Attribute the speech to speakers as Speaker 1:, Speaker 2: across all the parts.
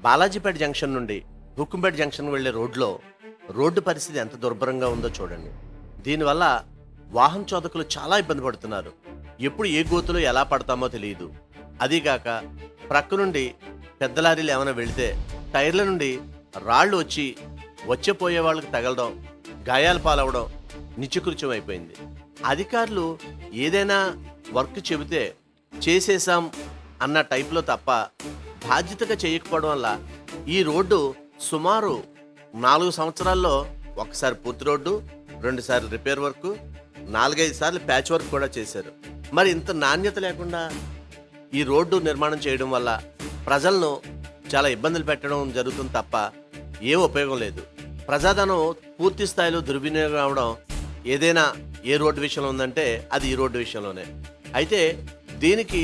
Speaker 1: Balajipeta junction నుండి Hukumpeta junction వెళ్ళే road పరిస్థితి ఎంత దుర్భరంగా ఉందో చూడండి. దీనివల్ల వాహన చోదకులు చాలా ఇబ్బంది పడుతున్నారు. ఎప్పుడు ఏ గోతులో ఎలా పడతామో తెలియదు. అదీగాక ప్రక్క నుండి పెద్ద లారీలు ఏమైనా వెళితే టైర్ల నుండి రాళ్ళు వచ్చే వాళ్ళకి తగలడం, గాయాల పాలవడం నిత్యకృత్యం అయిపోయింది. అధికారులు ఏదైనా వర్క్ చెబితే చేసేసాం అన్న టైప్లో తప్ప బాధ్యతగా చేయకపోవడం వల్ల ఈ రోడ్డు సుమారు 4 సంవత్సరాల్లో ఒకసారి పూర్తి రోడ్డు, 2 సార్లు రిపేర్ వర్క్, 4-5 సార్లు ప్యాచ్ వర్క్ కూడా చేశారు. మరి ఇంత నాణ్యత లేకుండా ఈ రోడ్డు నిర్మాణం చేయడం వల్ల ప్రజలను చాలా ఇబ్బందులు పెట్టడం జరుగుతుంది తప్ప ఏ ఉపయోగం లేదు. ప్రజాధనం పూర్తి స్థాయిలో దుర్వినియోగం అవడం ఏదైనా ఏ రోడ్డు విషయంలో ఉందంటే అది ఈ రోడ్డు విషయంలోనే. అయితే దీనికి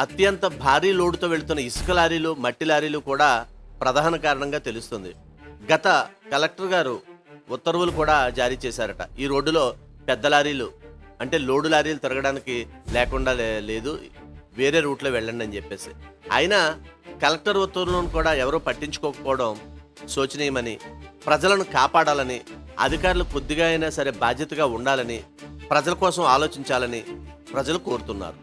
Speaker 1: అత్యంత భారీ లోడుతో వెళుతున్న ఇసుక లారీలు, మట్టి లారీలు కూడా ప్రధాన కారణంగా తెలుస్తుంది. గత కలెక్టర్ గారు ఉత్తర్వులు కూడా జారీ చేశారట. ఈ రోడ్డులో పెద్ద లారీలు అంటే లోడు లారీలు తిరగడానికి లేకుండా లేదు, వేరే రూట్లో వెళ్ళండి అని చెప్పేసి. అయినా కలెక్టర్ ఉత్తర్వులను కూడా ఎవరూ పట్టించుకోకపోవడం శోచనీయమని, ప్రజలను కాపాడాలని, అధికారులు కొద్దిగా అయినా సరే బాధ్యతగా ఉండాలని, ప్రజల కోసం ఆలోచించాలని ప్రజలు కోరుతున్నారు.